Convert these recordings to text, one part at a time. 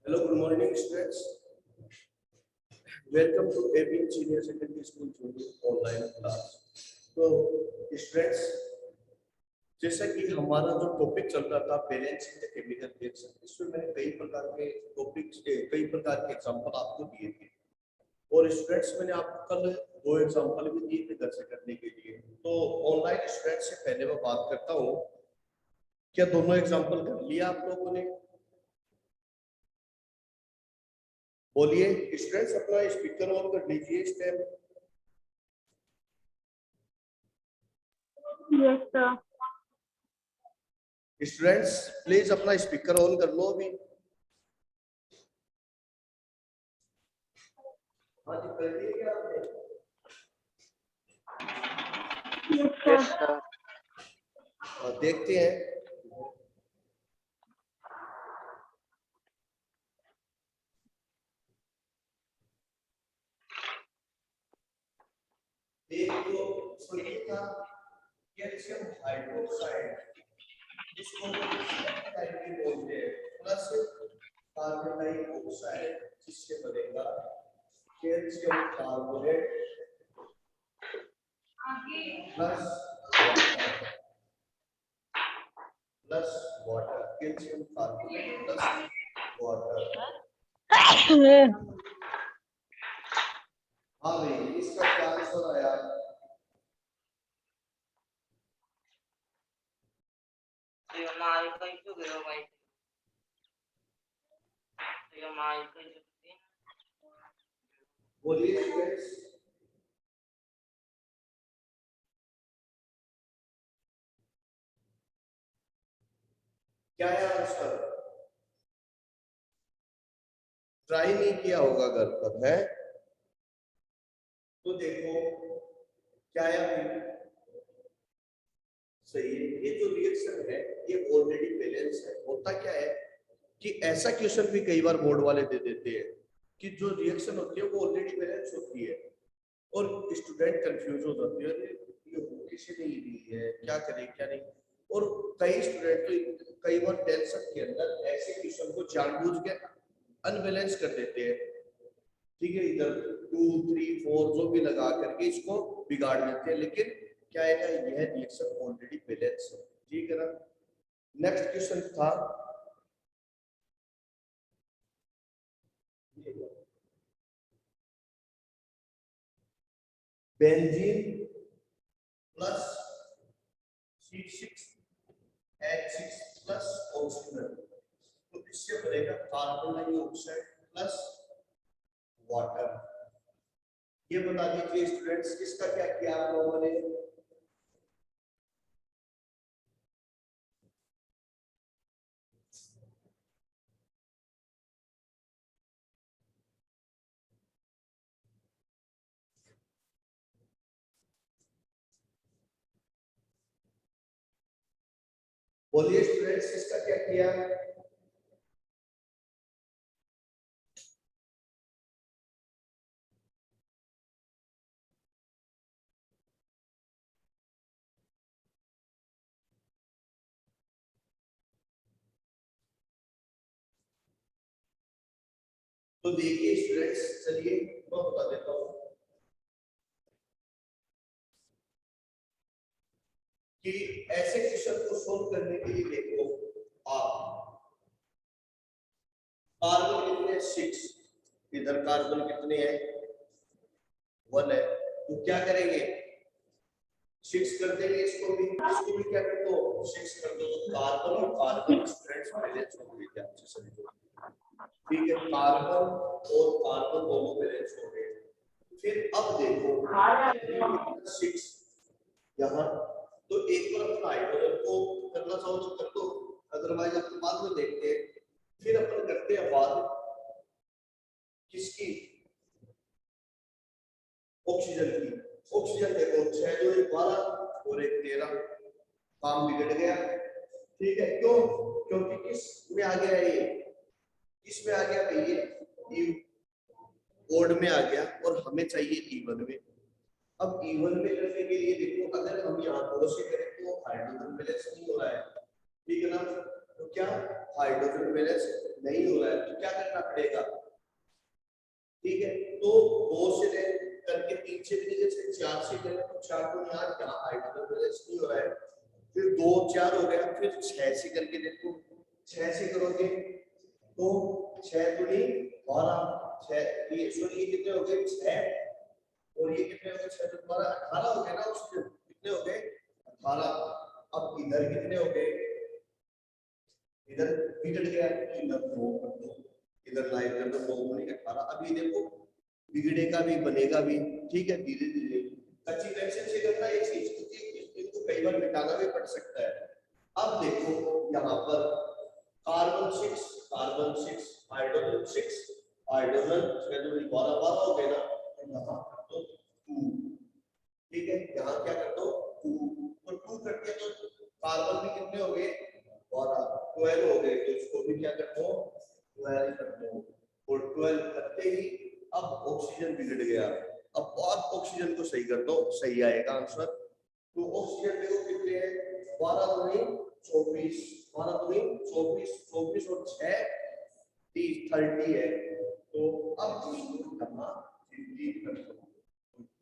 Hello, good morning, students. Welcome to AB Senior Secondary School Junior online class. तो students, जैसा कि हमारा जो टॉपिक चल रहा था बैलेंसिंग द केमिकल रिएक्शन, इसमें मैंने कई प्रकार के टॉपिक्स कई प्रकार के एग्जांपल आपको दिए थे और स्टूडेंट्स मैंने आपको कल दो एग्जांपल भी दिए थे घर से करने के लिए। तो ऑनलाइन स्टूडेंट्स से पहले मैं बात करता हूँ, क्या दोनों एग्जांपल कर लिया आप लोगों ने? बोलिए स्टूडेंट्स, अपना स्पीकर ऑन कर लीजिए इस time. Yes sir. Students please अपना स्पीकर ऑन कर लो अभी। हाँ जी, कर दिए क्या आपने? Yes sir. देखते हैं। देखो सुनिए था कैल्शियम हाइड्रोक्साइड, जिसको टाइप बोलते हैं, प्लस कार्बन डाइऑक्साइड, जिससे बनेगा calcium carbonate plus water, calcium carbonate plus water. हाँ भाई, इसका क्या आंसर आया? बोलिए स्टूडेंट्स। क्या है आंसर? ट्राई नहीं किया होगा घर पर, है तो देखो क्या है अभी? सही है। ये जो रिएक्शन है ये ऑलरेडी बैलेंस है। होता क्या है कि ऐसा क्वेश्चन भी कई बार बोर्ड वाले दे देते हैं कि जो रिएक्शन होती है वो ऑलरेडी बैलेंस होती है और स्टूडेंट कंफ्यूज हो जाते हैं, अरे ये हो किसी नहीं दी है, क्या करें क्या नहीं। और कई स्टूडेंट तो कई बार टेंशन के अंदर ऐसे क्वेश्चन को जानबूझ के अनबैलेंस कर देते हैं, ठीक है, इधर 2 3 4 जो भी लगा करके इसको बिगाड़ देते हैं। लेकिन क्या है ना, यह रिएक्शन ऑलरेडी बैलेंस है, ठीक है ना। नेक्स्ट क्वेश्चन था benzene plus C6H6 plus oxygen, तो इससे बनेगा कार्बन डाइऑक्साइड प्लस वाटर। ये बता दीजिए स्टूडेंट्स, इसका क्या किया आप लोगों ने? बोलिए स्टूडेंट्स, इसका क्या किया? तो देखिए स्टूडेंट्स, चलिए मैं बता देता हूं कि ऐसे क्वेश्चन को सोल्व करने के लिए देखो, आप कार्बन कितने 6, इधर कार्बन कितने हैं 1 है, तो क्या करेंगे 6 कर देंगे, इसको भी क्या कर दो 6 कर दो, तो कार्बन और कार्बन स्टूडेंट्स बैलेंस हो गए। क्या अच्छे से समझो, ठीक है, कार्बन और कार्बन दोनों बैलेंस हो गए। फिर अब देखो 6 यहाँ, तो एक बार अपन हाइड्रोजन को करना चाहो तो कर दो, अदरवाइज अपन बाद में देखते हैं। फिर अपन करते हैं बात किसकी? ऑक्सीजन की। ऑक्सीजन देखो 6 जो 12 और 1 13, काम बिगड़ गया, ठीक है। क्यों? क्योंकि किस में आ गया ये, किस में आ गया भाई, ये ओड में आ गया और हमें चाहिए इवन में। अब इवन में करने के लिए देखो, अगर हम यहाँ दो से करें तो हाइड्रोजन बैलेंस नहीं हो रहा है, ठीक है ना। तो क्या हाइड्रोजन बैलेंस नहीं हो रहा है तो क्या करना पड़ेगा, ठीक है। तो 2 से ले करके 3 से भी जैसे 4 से करें तो 4 को यहाँ हाइड्रोजन बैलेंस नहीं हो रहा है, फिर 2 4 हो गया, फिर 6 से करके देखो, 6 से करोगे तो 6 दूनी 12, 6 ये सॉरी ये कितने हो गए 6 और ये कितने हो गए 6 तो 12 18 हो गए ना, उसके कितने हो गए 18। अब इधर कितने हो गए, इधर बिगड़ गया तो इधर 2 कर दो, इधर लाइव कर दो 2 गुनी 18। अब ये देखो बिगड़ेगा भी बनेगा भी, ठीक है। धीरे धीरे कच्ची पेंसिल से करना एक चीज, क्योंकि इनको कई बार मिटाना भी पड़ सकता है। अब देखो यहाँ पर कार्बन 6 हाइड्रोजन 6 हाइड्रोजन 6 दूनी 12 12 हो गए ना, तो यहाँ कर दो 2, ठीक है। यहाँ क्या कर दो 2, तो 2 करके तो कार्बन भी कितने हो गए 12 हो गए, तो इसको भी क्या कर दो 12 कर दो, और 12 करते ही अब ऑक्सीजन बिगड़ गया। अब और ऑक्सीजन को सही कर दो, सही आएगा आंसर। तो ऑक्सीजन देखो कितने हैं 12 दूनी 24, 12 दूनी 24, 24 और 6 30 है। तो अब इसको करना 50 कर दो,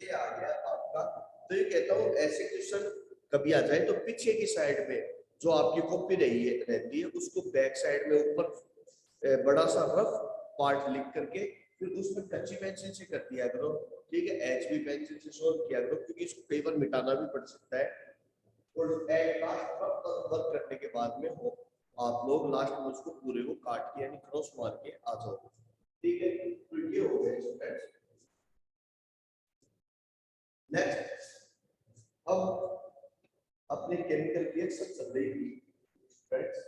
ये आ गया आपका। तो ये कहता हूँ ऐसे क्वेश्चन कभी आ जाए तो पीछे की साइड में जो आपकी कॉपी रहती है उसको बैक साइड में ऊपर बड़ा सा रफ पार्ट लिख करके फिर उसमें कच्ची पेंसिल से कर दिया करो, ठीक है। HB पेंसिल से सॉल्व किया करो, क्योंकि इसको कई बार मिटाना भी पड़ सकता है। और लास्ट वर्क करने के बाद में हो आप लोग लास्ट में उसको पूरे को काट के यानी क्रॉस मार के आ जाओ, ठीक है। तो ये हो गया स्टूडेंट्स। नेक्स्ट अब अपनी केमिकल रिएक्शन चल रही थी फ्रेंड्स,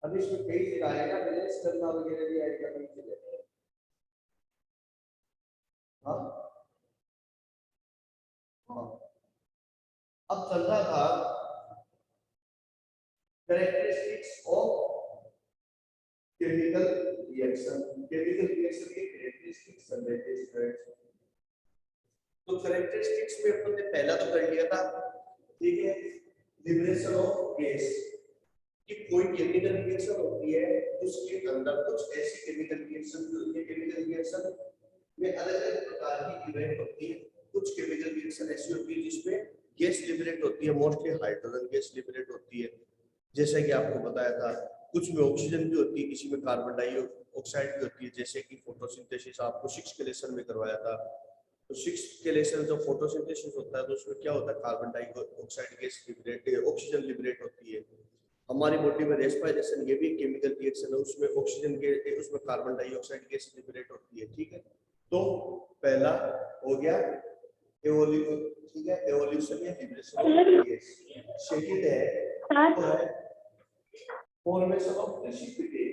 अब इसमें कई जगह आएगा बैलेंस करना वगैरह भी आएगा कई जगह, हाँ हाँ। अब चल रहा था characteristics of chemical reaction, chemical reaction के कैरेक्टरिस्टिक्स चल रहे थे स्टूडेंट्स। तो कैरेक्टरिस्टिक्स में अपन ने पहला तो कर लिया था, ठीक है, लिबरेशन ऑफ गैस, कि कोई केमिकल रिएक्शन होती है उसके अंदर कुछ ऐसी केमिकल रिएक्शन होती है, केमिकल रिएक्शन में अलग-अलग प्रकार की इवेंट होती है। कुछ केमिकल रिएक्शन ऐसी होती है जिसमें गैस लिबरेट होती है, मोस्टली हाइड्रोजन गैस लिबरेट होती है, जैसे कि आपको बताया था। कुछ में ऑक्सीजन भी होती है, किसी में कार्बन डाइऑक्साइड भी होती है, जैसे कि फोटोसिंथेसिस आपको 6 के लेसन में करवाया था। तो 6 के लेसन जो फोटोसिंथेसिस होता है तो उसमें क्या होता है, carbon dioxide gas liberate, oxygen liberate होती है। हमारी बॉडी में रेस्पिरेशन ये भी केमिकल रिएक्शन है, उसमें ऑक्सीजन के उसमें कार्बन डाइऑक्साइड गैस लिबरेट होती है, ठीक है। तो पहला हो गया एवोल्यूशन, ठीक है, एवोल्यूशन या लिबरेशन ऑफ गैस। सेकंड है तो है फॉर्मेशन ऑफ प्रेसिपिटेट,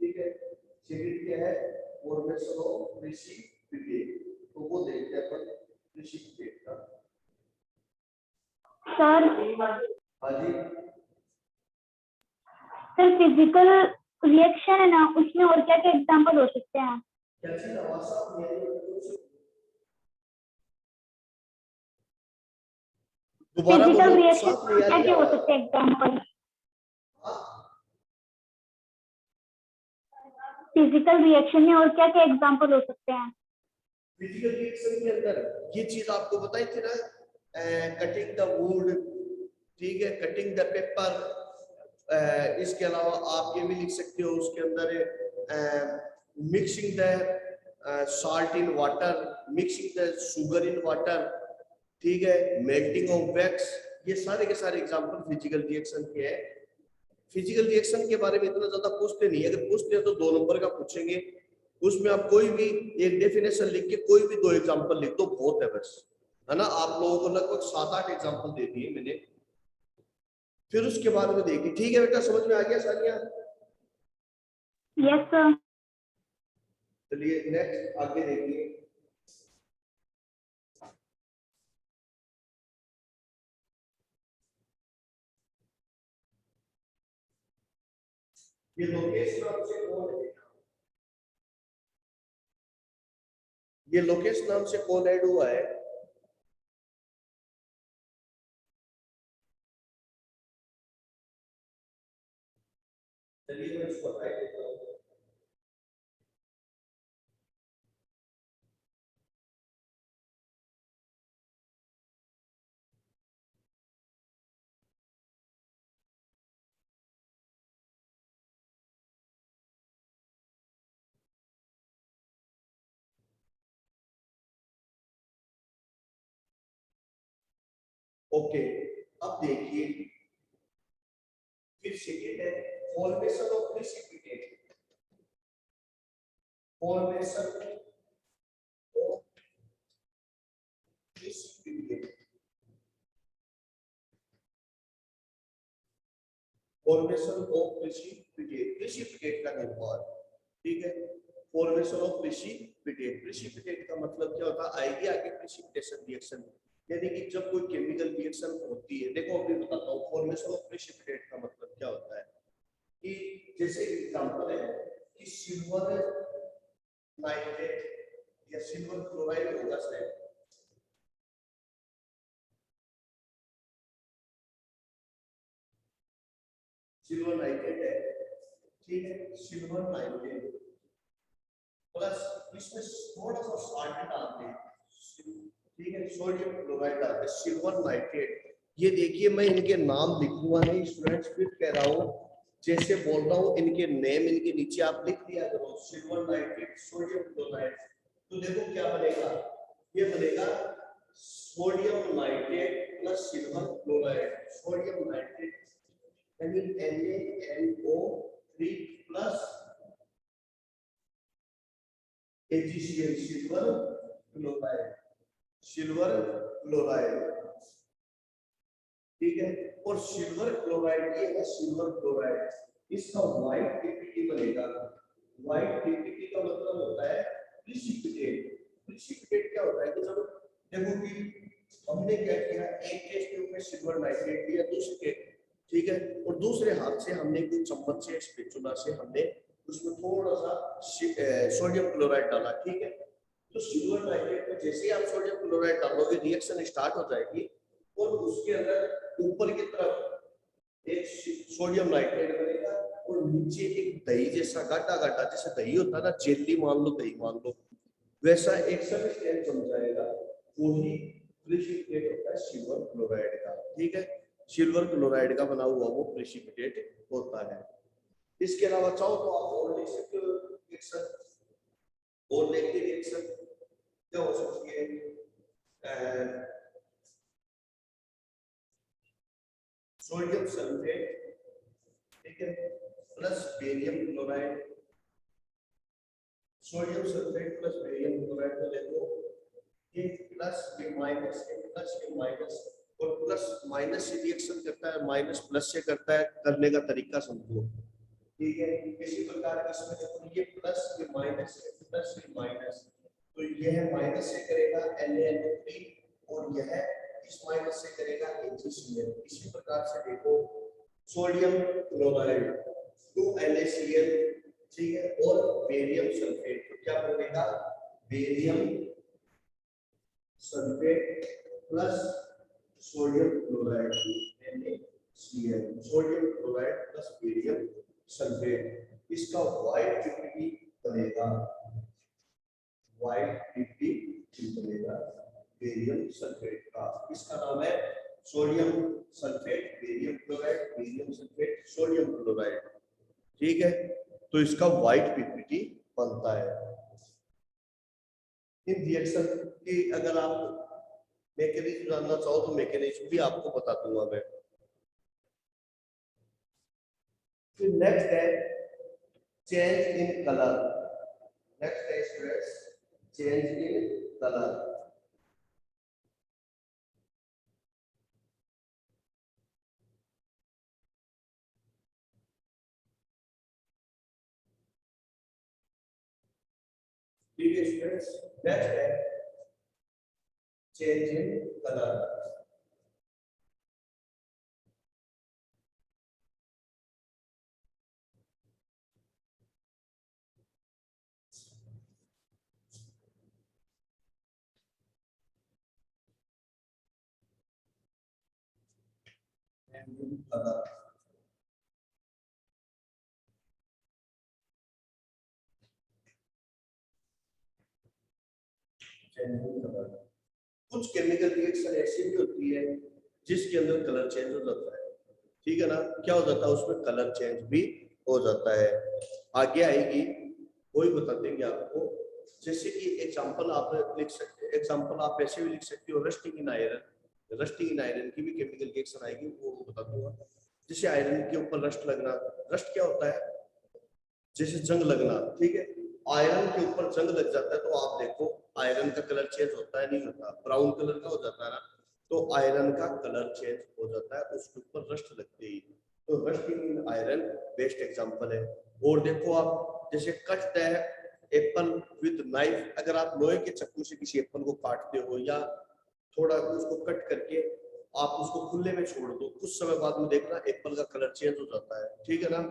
ठीक है। सेकंड क्या है फॉर्मेशन ऑफ प्रेसिपिटेट, तो वो देखते हैं अपन प्रेसिपिटेट का। सर हाँ जी सर फिजिकल रिएक्शन है ना, उसमें और क्या क्या एग्जांपल हो सकते हैं? क्या चीज आवाज साफ नहीं आ रही है? दोबारा फिजिकल बोलो, रिएक्शन साफ नहीं आ क्या रही क्या हो आवाज। सकते हैं एग्जांपल? फिजिकल रिएक्शन में और क्या क्या एग्जांपल हो सकते हैं? फिजिकल रिएक्शन के अंदर ये चीज आपको बताई थी ना, कटिंग द वुड, ठीक है, कटिंग द पेपर। इसके अलावा आप ये भी लिख सकते हो उसके अंदर mixing the salt in water, mixing the sugar in water, ठीक है, मेल्टिंग ऑफ वैक्स। ये सारे के सारे एग्जांपल फिजिकल रिएक्शन के हैं। फिजिकल रिएक्शन के बारे में इतना ज्यादा पूछते नहीं, अगर पूछते हैं तो 2 नंबर का पूछेंगे। उसमें आप कोई भी एक डेफिनेशन लिख के कोई भी 2 एग्जांपल लिख दो, बहुत है बस, है ना। आप लोगों को लगभग 7-8 एग्जांपल दे दिए मैंने, फिर उसके बाद में देखिए, ठीक है बेटा, समझ में आ गया सानिया? Yes sir. चलिए नेक्स्ट आगे देखिए। ये लोकेश नाम से कौन है, ये लोकेश नाम से कौन ऐड हुआ है? चलिए मैं इसको हटा देता हूँ। ओके, अब देखिए फिर सेकेंड है formation of precipitate. Formation of precipitate, formation of precipitate, precipitate का निर्माण, ठीक है। फॉर्मेशन ऑफ प्रेसिपिटेट, प्रेसिपिटेट का मतलब क्या होता है, आइडिया आगे प्रेसिपिटेशन रिएक्शन, यानी कि जब कोई केमिकल रिएक्शन होती है, देखो अभी बताता हूँ फॉर्मेशन ऑफ प्रेसिपिटेट का मतलब क्या होता है कि जैसे एग्जांपल है कि सिल्वर नाइट्रेट या सिल्वर क्लोराइड होगा शायद, सिल्वर नाइट्रेट है, ठीक है। सिल्वर नाइट्रेट प्लस इसमें थोड़ा सा सॉल्ट डालते हैं, ठीक है, सोडियम क्लोराइड डालते हैं, सिल्वर नाइट्रेट। ये देखिए मैं इनके नाम लिखूंगा नहीं स्टूडेंट्स, फिर कह रहा हूँ जैसे बोल रहा हूँ इनके नेम इनके नीचे आप लिख दिया करो, सिल्वर नाइट्रेट, सोडियम क्लोराइड। तो देखो क्या बनेगा, ये बनेगा sodium nitrate plus silver chloride, sodium nitrate यानी NaNO3 plus AgCl, silver chloride, silver chloride, ठीक है। और सिल्वर क्लोराइड ये है सिल्वर क्लोराइड, इसका व्हाइट पीपीटी बनेगा। व्हाइट पीपीटी का मतलब होता है प्रिसिपिटेट। प्रिसिपिटेट क्या होता है कि जब देखो कि हमने क्या किया, एक टेस्ट ट्यूब में सिल्वर नाइट्रेट लिया, दूसरे, ठीक है, और दूसरे हाथ से हमने कुछ चम्मच से स्पैचुला से हमने उसमें थोड़ा सा सोडियम क्लोराइड डाला, ठीक है। तो सिल्वर नाइट्रेट में जैसे ही आप सोडियम क्लोराइड डालोगे रिएक्शन स्टार्ट हो जाएगी और उसके अंदर ऊपर की तरफ एक सोडियम नाइट्रेट बनेगा और नीचे एक दही जैसा गाढ़ा गाढ़ा, जैसे दही होता है ना, जेली मान लो, दही मान लो, वैसा एक सब्सटेंस बन जाएगा, वही प्रेसिपिटेट होता है सिल्वर क्लोराइड का, ठीक है। सिल्वर क्लोराइड का बना हुआ वो प्रेसिपिटेट होता है। इसके अलावा चाहो तो आप और लिख सकते हो रिएक्शन, और देखिए रिएक्शन क्या हो सकती है, सोडियम सल्फेट, ठीक है, plus barium chloride, sodium sulphate plus barium chloride, तो देखो ये प्लस ये माइनस, ये प्लस ये माइनस, और प्लस माइनस से रिएक्शन करता है, माइनस प्लस से करता है, करने का तरीका समझो, ठीक है। इसी प्रकार इसमें देखो ये प्लस ये माइनस, ये प्लस ये माइनस, तो ये है माइनस से करेगा NaNO3 और यह इस माइनस से करेगा AgCl। इसी प्रकार से देखो सोडियम क्लोराइड 2NaCl, ठीक है, और बेरियम सल्फेट, तो क्या बनेगा, barium sulphate plus sodium chloride NaCl, sodium chloride plus barium sulphate, इसका व्हाइट पीपीटी बनेगा, व्हाइट पीपीटी बनेगा बेरियम सल्फेट का। इसका नाम है sodium sulphate, barium chloride, barium sulphate, sodium chloride, ठीक है। तो इसका व्हाइट पीपीटी बनता है। इन रिएक्शन की अगर आप मैकेनिज्म जानना चाहो तो मैकेनिज्म भी आपको बता दूंगा मैं। फिर नेक्स्ट है चेंज इन कलर, नेक्स्ट है स्टूडेंट्स चेंज इन कलर। ठीक है स्टूडेंट्स, नेक्स्ट है चेंज इन कलर। कलर कुछ केमिकल रिएक्शन ऐसी भी होती है जिसके अंदर कलर चेंज हो जाता है, ठीक है ना। क्या हो जाता है उसमें, कलर चेंज भी हो जाता है। आगे आएगी वही बता देंगे आपको। जैसे कि एग्जांपल आप लिख सकते हैं, एग्जांपल आप ऐसे भी लिख सकते हो, रस्टिंग इन आयरन। रस्टिंग इन आयरन की भी केमिकल रिएक्शन आएगी, वो बता दूंगा। जैसे आयरन के ऊपर रस्ट लगना, रस्ट क्या होता है, जैसे जंग लगना, ठीक है। आयरन के ऊपर जंग लग जाता है तो आप देखो आयरन का कलर चेंज होता है, नहीं होता, ब्राउन कलर का हो जाता है ना। तो आयरन का कलर चेंज हो जाता है उसके ऊपर रस्ट लगते ही। तो रस्टिंग इन आयरन बेस्ट एग्जांपल है। और देखो आप, जैसे कट है एप्पल विद नाइफ, अगर आप लोहे के चाकू से किसी एप्पल को काटते हो या थोड़ा उसको कट करके आप उसको खुले में छोड़ दो, कुछ समय बाद में देखना एप्पल का कलर चेंज हो जाता है, ठीक है ना।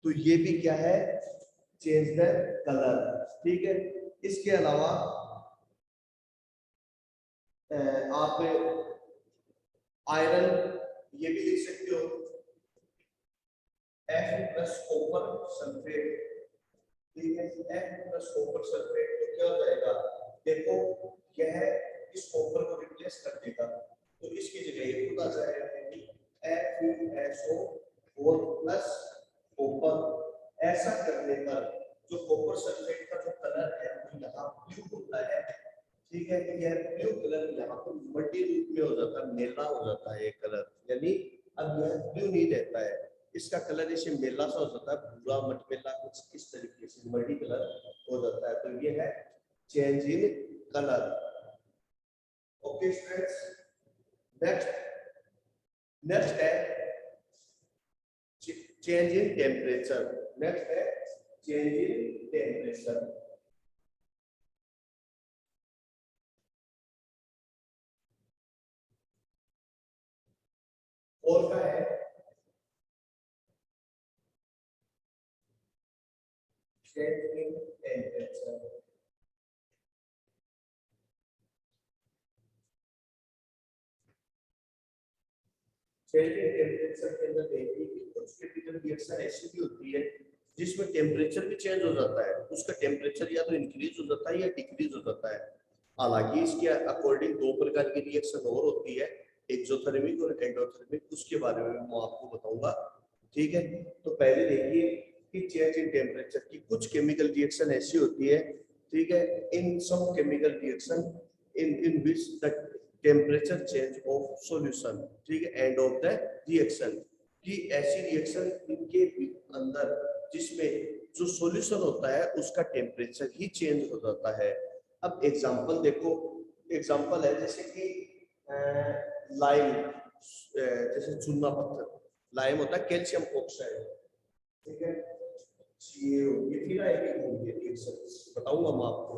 तो ये भी क्या है, चेंज द कलर, ठीक है। इसके अलावा आप आयरन ये भी लिख सकते हो, F प्लस कॉपर सल्फेट, ठीक है। F प्लस कॉपर सल्फेट तो क्या हो जाएगा, देखो यह इस कॉपर को रिप्लेस कर देगा, तो इसकी जगह ये खुद आ जाएगा FeSO4 प्लस कॉपर। ऐसा करने पर जो कॉपर सल्फेट का जो कलर है वो यहाँ ब्लू होता है, ठीक है। यह ब्लू कलर यहाँ पर मल्टी रूप में हो जाता है, मेला हो जाता है ये कलर, यानी अब यह ब्लू नहीं रहता है, इसका कलर इसे मेला सा हो जाता है, भूरा मटमेला कुछ इस तरीके से मल्टी कलर हो जाता है। तो ये है change in colour. Okay students, next है चेंज इन टेम्परेचर। नेक्स्ट है चेंज इन टेम्परेचर। और क्या है, change in temperature. Change in temperature के अंदर देखिए कि कुछ केमिकल रिएक्शन ऐसी भी होती है जिसमें टेम्परेचर भी चेंज हो जाता है, उसका टेम्परेचर या तो इंक्रीज हो जाता है या डिक्रीज हो जाता है। हालांकि इसके अकॉर्डिंग दो प्रकार की रिएक्शन और होती है, एक्सोथर्मिक और एंडोथर्मिक, उसके बारे में मैं आपको बताऊंगा, ठीक है। तो पहले देखिए कि चेंज इन टेम्परेचर की कुछ केमिकल रिएक्शन ऐसी होती है, ठीक है। In some chemical reaction in which the temperature change of solution, ठीक है, एंड ऑफ द रिएक्शन, कि ऐसी रिएक्शन इनके अंदर जिसमें जो सॉल्यूशन होता है उसका टेम्परेचर ही चेंज हो जाता है। अब एग्जांपल देखो, एग्जांपल है जैसे कि लाइम, जैसे चूना पत्थर, लाइम होता है कैल्शियम ऑक्साइड, ठीक है। ये फिर आएगी रिएक्शन, बताऊंगा मैं आपको,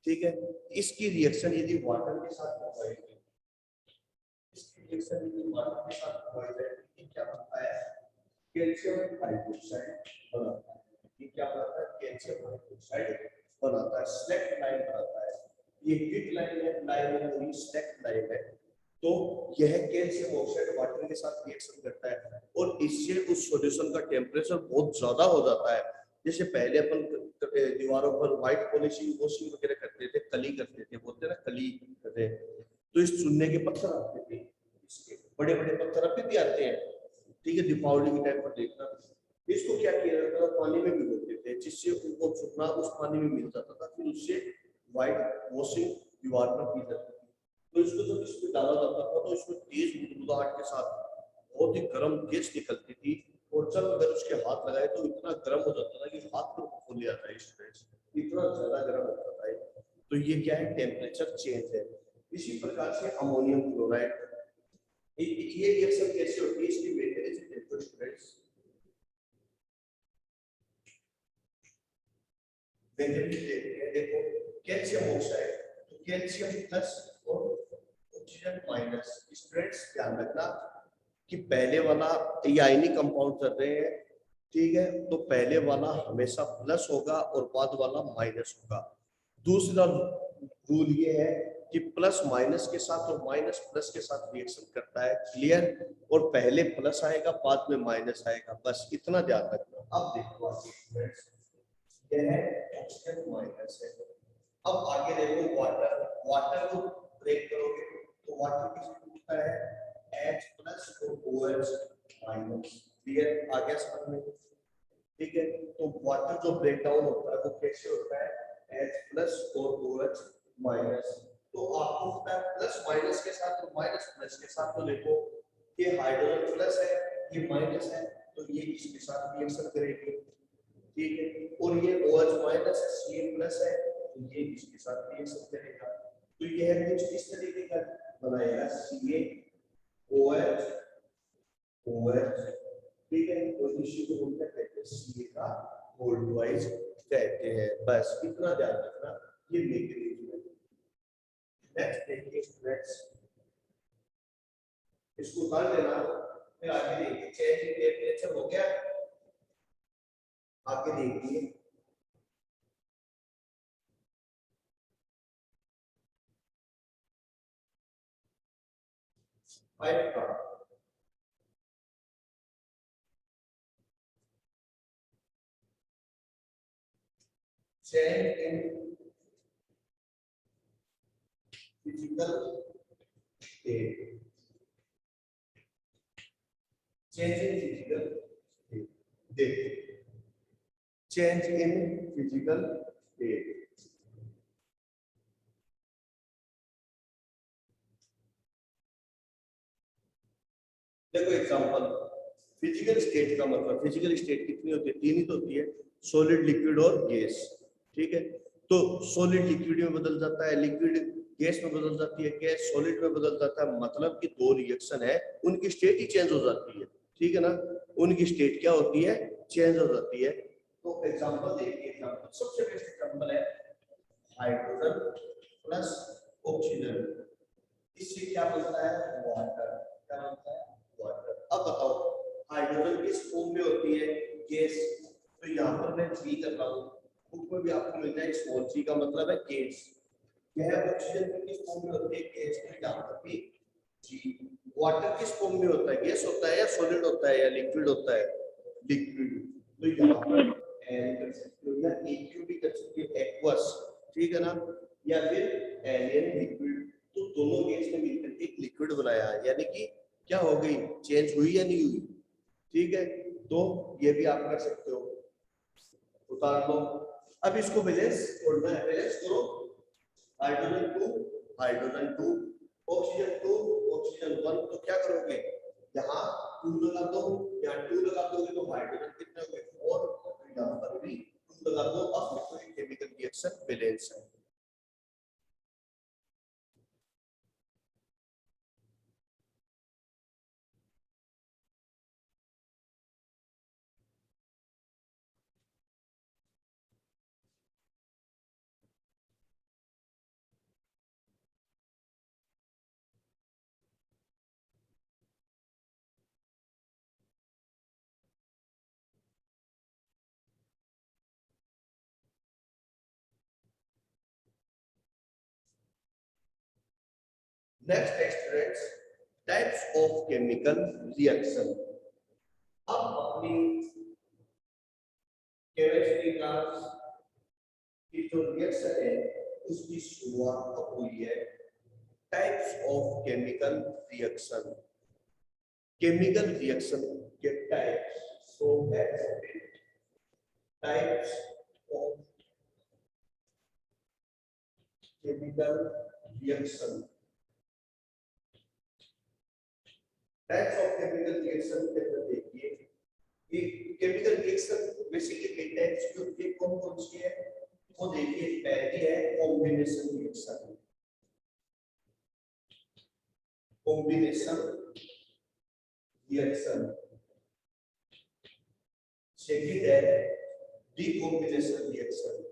ठीक है। इसकी रिएक्शन यदि वाटर के साथ करवाई जाए, इसकी रिएक्शन यदि वाटर के साथ करवाई जाए तो क्या बनता है, कैल्शियम हाइड्रोक्साइड बनाता है। ये क्या बनाता है, कैल्शियम हाइड्रोक्साइड बनाता है, स्लैक्ट लाइन बनाता है। ये हिट लाइन है, लाइन है, स्लैक्ट लाइन है। तो यह कैल्शियम ऑक्साइड वाटर के साथ रिएक्शन करता है और इससे उस सॉल्यूशन का टेम्परेचर बहुत ज्यादा हो जाता है। जैसे पहले अपन दीवारों पर व्हाइट पॉलिशिंग वॉशिंग वगैरह करते थे, कली करते थे, बोलते ना कली करते, तो इस चुनने के पत्थर आते थे, इसके बड़े बड़े पत्थर अभी भी आते हैं, ठीक है। दीपावली के टाइम पर देखना, इसको क्या किया जाता था, पानी में भिगोते थे जिससे उनको चुनना उस पानी में मिल जाता था, फिर उससे व्हाइट वॉशिंग दीवार पर की जाती थी। तो इसको जब इसमें डाला जाता था तो इसमें तेज बुदबुदाहट के साथ बहुत ही गर्म गैस निकलती थी, और जब अगर उसके हाथ लगाए तो इतना गर्म हो जाता था कि हाथ पर फूल जाता है, इस तरह से इतना ज्यादा गर्म होता था। तो ये क्या है, टेम्परेचर चेंज है। इसी प्रकार से अमोनियम क्लोराइड, ये रिएक्शन कैसे होती है, इसकी मेकेनिज्म देखो स्टूडेंट्स। देखो कैल्शियम ऑक्साइड, तो कैल्शियम प्लस और ऑक्सीजन माइनस। स्टूडेंट्स ध्यान रखना कि पहले वाला ये आयनिक कंपाउंड चल रहे हैं, ठीक है, तो पहले वाला हमेशा प्लस होगा और बाद वाला माइनस होगा। दूसरा रूल ये है कि प्लस माइनस के साथ और माइनस प्लस के साथ रिएक्शन करता है, क्लियर। और पहले प्लस आएगा बाद में माइनस आएगा, बस इतना ध्यान रखना। अब देखो यह है ऑक्सीजन माइनस है। अब आगे देखो वाटर, वाटर को ब्रेक करोगे तो वाटर किससे टूटता है, H प्लस और OH माइनस। क्लियर, आ गया समझ में? ठीक है, तो वाटर जो ब्रेक डाउन होता है वो कैसे होता है, H प्लस और OH माइनस। तो आपको पता है प्लस माइनस के साथ और माइनस प्लस के साथ, तो देखो ये हाइड्रोजन प्लस है, ये माइनस है, तो ये इसके साथ रिएक्शन करेगी। ठीक है, और ये OH माइनस है, Ca प्लस है, तो ये इसके साथ रिएक्शन करेगा। तो ये है कुछ इस तरीके का बनाएगा, CaOH OH। ठीक है, तो इसी को हम क्या कहते हैं, Ca का होल ट्वाइस कहते हैं। बस इतना ध्यान रखना, ये मैकेनिज्म है। नेक्स्ट देखिए स्टूडेंट्स, इसको कर देना, फिर आगे देखिए चेंज इन टेम्परेचर हो गया। आगे देखिए फाइव का change in physical state, change in physical state, देखिए चेंज इन फिजिकल स्टेट। देखो एग्जांपल, फिजिकल स्टेट का मतलब, फिजिकल स्टेट कितनी होती है, तीन ही तो होती है, सॉलिड, लिक्विड और गैस। ठीक है, तो सॉलिड लिक्विड में बदल जाता है, लिक्विड गैस में बदल जाती है, गैस सॉलिड में बदल जाता है, मतलब कि दो रिएक्शन है, उनकी स्टेट ही चेंज हो जाती है। ठीक है ना, उनकी स्टेट क्या होती है, चेंज हो जाती है। तो एग्जांपल देखिए, एग्जांपल सबसे बेस्ट एग्जांपल है हाइड्रोजन प्लस ऑक्सीजन, इससे क्या बनता है, वाटर। क्या बनता है, वाटर। अब बताओ हाइड्रोजन किस फॉर्म में होती है, गैस। तो यहाँ पर मैं जी कर रहा हूँ, बुक में भी आपको मिल जाए स्मॉल जी का मतलब है गैस। यह ऑक्सीजन किस फॉर्म में होती है, गैस। तो यहाँ पर भी जी। वाटर किस फॉर्म में होता है, गैस होता है या सॉलिड होता है या लिक्विड होता है, लिक्विड। तो यहाँ पर एन कर सकते हो या एक्यू भी कर सकते हो, एक्वस। ठीक है ना, या फिर एलियन लिक्विड। तो दोनों गैस ने मिलकर एक लिक्विड बनाया, यानी कि क्या हो गई, चेंज हुई या नहीं हुई। ठीक है, तो ये भी आप कर सकते हो, उतार लो। अब इसको बैलेंस करना है, बैलेंस करो, हाइड्रोजन 2 हाइड्रोजन 2, ऑक्सीजन 2 ऑक्सीजन 1। तो क्या करोगे, यहाँ 2 लगा दो, यहाँ 2 लगा दोगे तो हाइड्रोजन कितने हो गए, 4, यहाँ पर भी 2 लगा दो। अब देखो ये केमिकल रिएक्शन बैलेंस है। नेक्स्ट है students, types of chemical reaction. अब अपनी केमिस्ट्री क्लास की जो रिएक्शन है उसकी शुरुआत कब हुई है, types of chemical reaction. Chemical reaction के types, so types of chemical reaction. Types of chemical reaction के अंदर देखिए, ये केमिकल रिएक्शन बेसिकली कई टाइप्स की होती है, कौन कौन सी है वो देखिए। पहली है combination reaction, combination reaction. Second है डीकॉम्बिनेशन रिएक्शन,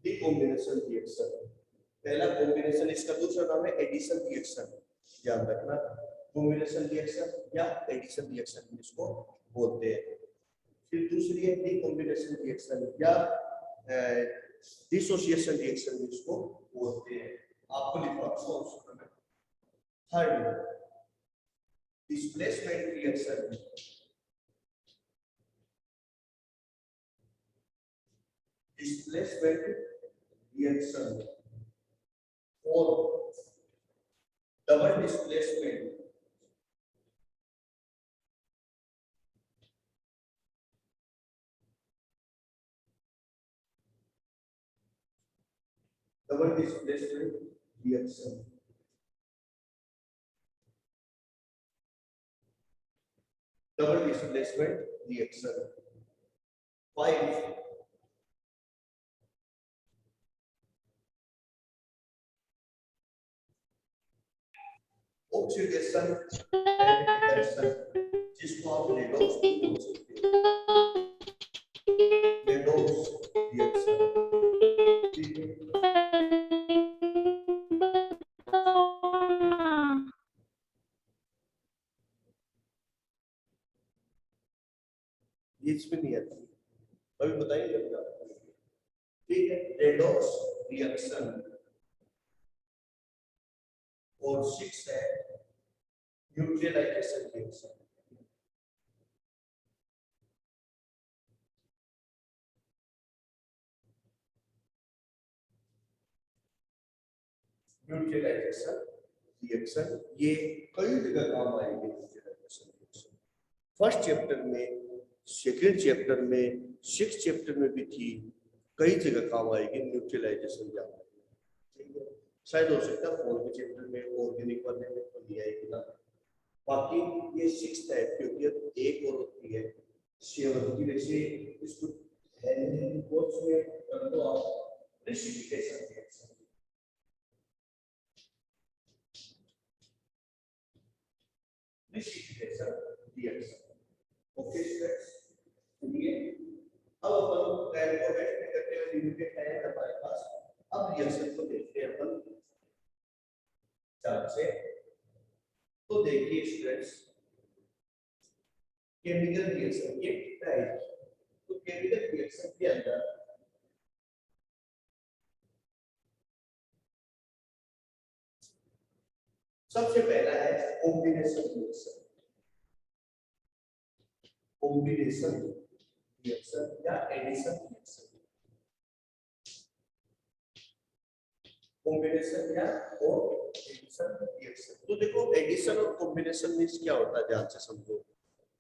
डीकॉम्बिनेशन रिएक्शन पहला कॉम्बिनेशन, इसका दूसरा नाम है एडिशन रिएक्शन, ध्यान रखना। कॉम्बिनेशन रिएक्शन या एडिशन रिएक्शन इसको बोलते हैं। फिर दूसरी है डीकॉम्बिनेशन रिएक्शन या डिसोसिएशन रिएक्शन इसको बोलते हैं। आपको लिखा ऑप्शन में थर्ड डिस्प्लेसमेंट रिएक्शन, और double displacement, double displacement reaction, double displacement reaction. 5 oxidation and addition, जिसको आप रेडॉक्स भी बोल सकते हो, रेडॉक्स रिएक्शन। ठीक है, ये इसमें नहीं आती, अभी बताइए क्या। ठीक है, रेडॉक्स रिएक्शन। और 6 है न्यूट्रलाइजेशन रिएक्शन। न्यूट्रलाइजेशन रिएक्शन ये कई जगह काम आएंगे। न्यूट्रलाइजेशन रिएक्शन फर्स्ट चैप्टर में, सेकंड चैप्टर में, 6th चैप्टर में भी थी, कई जगह काम आएगी न्यूट्रलाइजेशन रिएक्शन। ठीक है, शायद हो सकता है 4th चैप्टर में ऑर्गेनिक वाले में तो नहीं आएगी ना। बाकी ये 6 टाइप की होती है, एक और होती है 7 की। वैसे इसको है कोर्स में कर दो आप, precipitation reaction. Precipitation reaction. Okay students, सुनिए, अब अपन टाइम को वेस्ट नहीं करते हुए, लिमिटेड टाइम है हमारे पास। अब रिएक्शन को देखते हैं अपन चार्ट से। तो देखिए स्टूडेंट्स, केमिकल रिएक्शन ये टाइप। तो केमिकल रिएक्शन के अंदर सबसे पहला है कॉम्बिनेशन रिएक्शन। कॉम्बिनेशन रिएक्शन या एडिशन रिएक्शन। कॉम्बिनेशन या और एडिशन रिएक्शन। तो देखो, एडिशन और कॉम्बिनेशन मींस क्या होता है, ध्यान से समझो।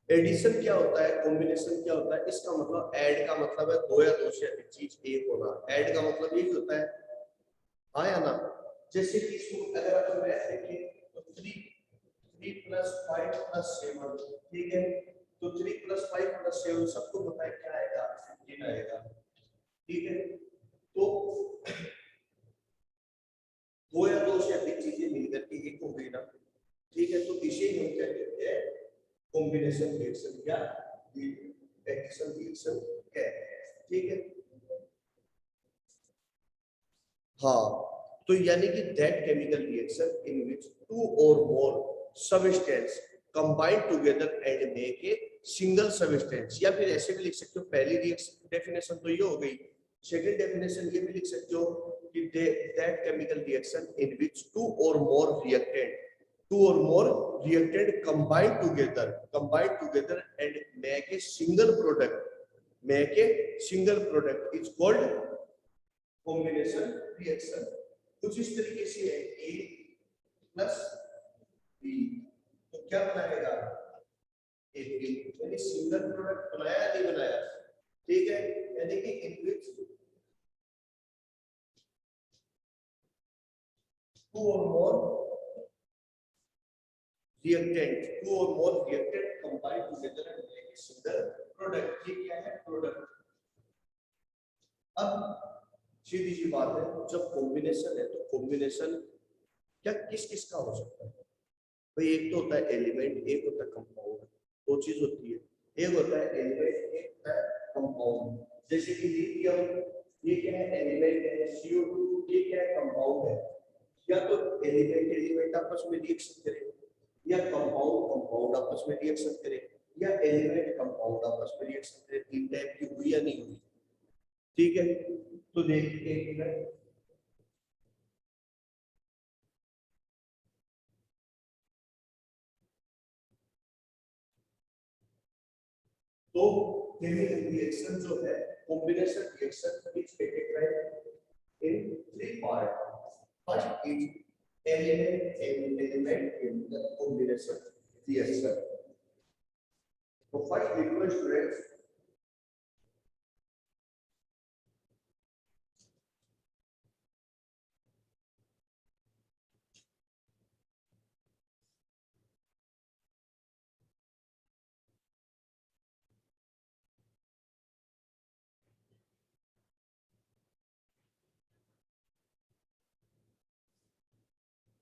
एडिशन क्या होता है, कॉम्बिनेशन क्या होता है। इसका मतलब ऐड का मतलब है 2 या 2 से अधिक चीज एक होना। ऐड का मतलब यही होता है, हाँ या ना। जैसे कि इसको अगर अपन मैथ देखें तो 3 + 5 + 7, ठीक है। तो 3 + 5 + 7 सबको पता है क्या आएगा, 15 आएगा। ठीक है, तो 2 या 2 से अधिक चीजें मिलकर के एक हो गई ना। ठीक है, तो इसे हम क्या कहते हैं, कॉम्बिनेशन रिएक्शन या एडिशन रिएक्शन कहते हैं। ठीक है, हाँ। तो यानी कि that chemical reaction in which 2 or more substance combine together and make a single substance। या फिर ऐसे भी लिख सकते हो, पहली रिएक्शन डेफिनेशन तो ये हो गई, सेकंड डेफिनेशन ये भी लिख सकते हो कि that chemical reaction in which 2 or more reactant combine together and make a single product is called combination reaction। कुछ इस तरीके से है, A + B, तो क्या बनाएगा, AB, यानी सिंगल प्रोडक्ट बनाया या नहीं बनाया। ठीक है, यानी कि इन विच 2 or more reactant combine together and make a single product। ये क्या है, प्रोडक्ट। अब सीधी सी बात है, जब कॉम्बिनेशन है तो कॉम्बिनेशन क्या किस किस का हो सकता है भाई। एक तो होता है एलिमेंट, एक होता है कंपाउंड। 2 चीज होती है, एक होता है एलिमेंट, एक होता है कंपाउंड। जैसे कि लिथियम, ये क्या है, एलिमेंट है। CO2 ये क्या है, कंपाउंड है। या तो एलिमेंट आपस में रिएक्शन करे, या कंपाउंड आपस में रिएक्शन करे, या एलिमेंट कंपाउंड आपस में रिएक्शन करे। 3 टाइप की हुई या नहीं हुई। ठीक है, तो देखिए एक मिनट, तो केमिकल रिएक्शन जो है combination reaction is categorised in three part. First is element in the combination reaction. So first request students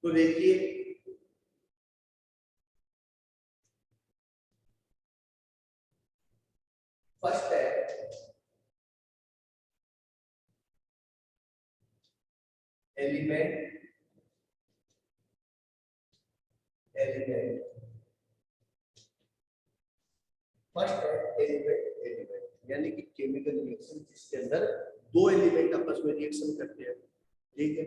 तो देखिए फर्स्ट है एलिमेंट फर्स्ट है एलिमेंट यानी कि केमिकल रिएक्शन जिसके अंदर दो एलिमेंट आपस में रिएक्शन करते हैं. ठीक है,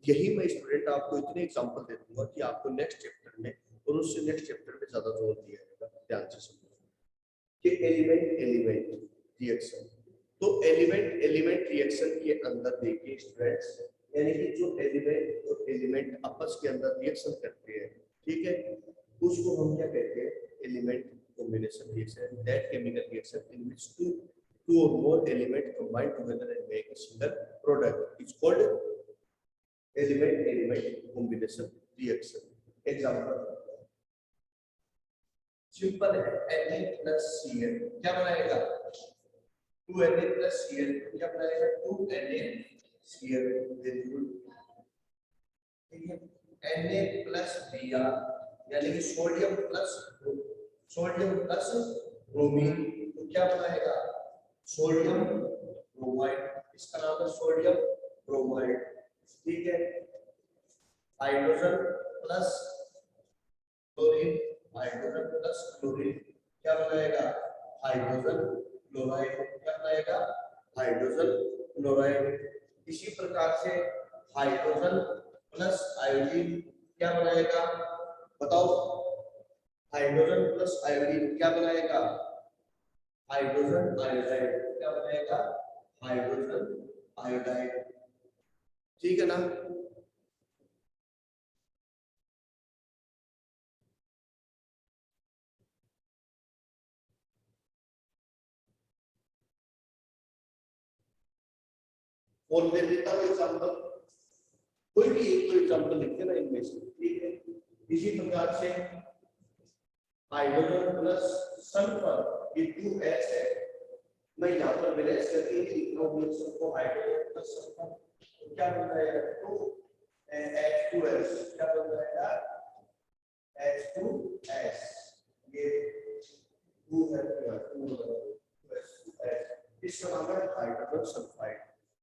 यही मैं स्टूडेंट आपको इतने एग्जांपल दे दूंगा कि आपको नेक्स्ट चैप्टर में और उससे नेक्स्ट चैप्टर में ज्यादा जोर दिया जाएगा. ध्यान से समझो कि एलिमेंट रिएक्शन. तो एलिमेंट रिएक्शन के अंदर देखिए स्टूडेंट्स, यानी कि जो एलिमेंट और एलिमेंट आपस के अंदर रिएक्शन करते हैं, ठीक है, उसको हम क्या कहते हैं? Element combination reaction. That chemical reaction in which two or more elements combine together and make a single product is called element combination reaction. Example simple है, Na plus Cl क्या बनाएगा? 2Na plus Cl क्या बनाएगा? 2NaCl. Very good. ठीक है, Na plus Br यानी कि sodium plus bromine तो क्या बनाएगा? Sodium bromide. इसका नाम है सोडियम ब्रोमाइड. ठीक है, हाइड्रोजन प्लस क्लोरीन क्या बनाएगा? Hydrogen chloride. क्या बनाएगा? Hydrogen chloride. इसी प्रकार से हाइड्रोजन प्लस आयोडीन क्या बनाएगा? बताओ. हाइड्रोजन प्लस आयोडीन क्या बनाएगा? Hydrogen iodide. क्या बनाएगा? Hydrogen iodide. ठीक है ना? और दे देता हूँ एग्जाम्पल, कोई भी एक एग्जाम्पल लिखते ना इनमें से. ठीक है, इसी प्रकार से हाइड्रोजन प्लस सल्फर ये 2H है. मैं यहाँ पर बैलेंस करके ही लिख रहा हूँ रिएक्शन को. हाइड्रोजन प्लस सल्फर तो क्या बन जाएगा? 2H2S. क्या बन जाएगा? H2S. ये 2 है, 2H2S. इसका नाम है हाइड्रोजन सल्फाइड.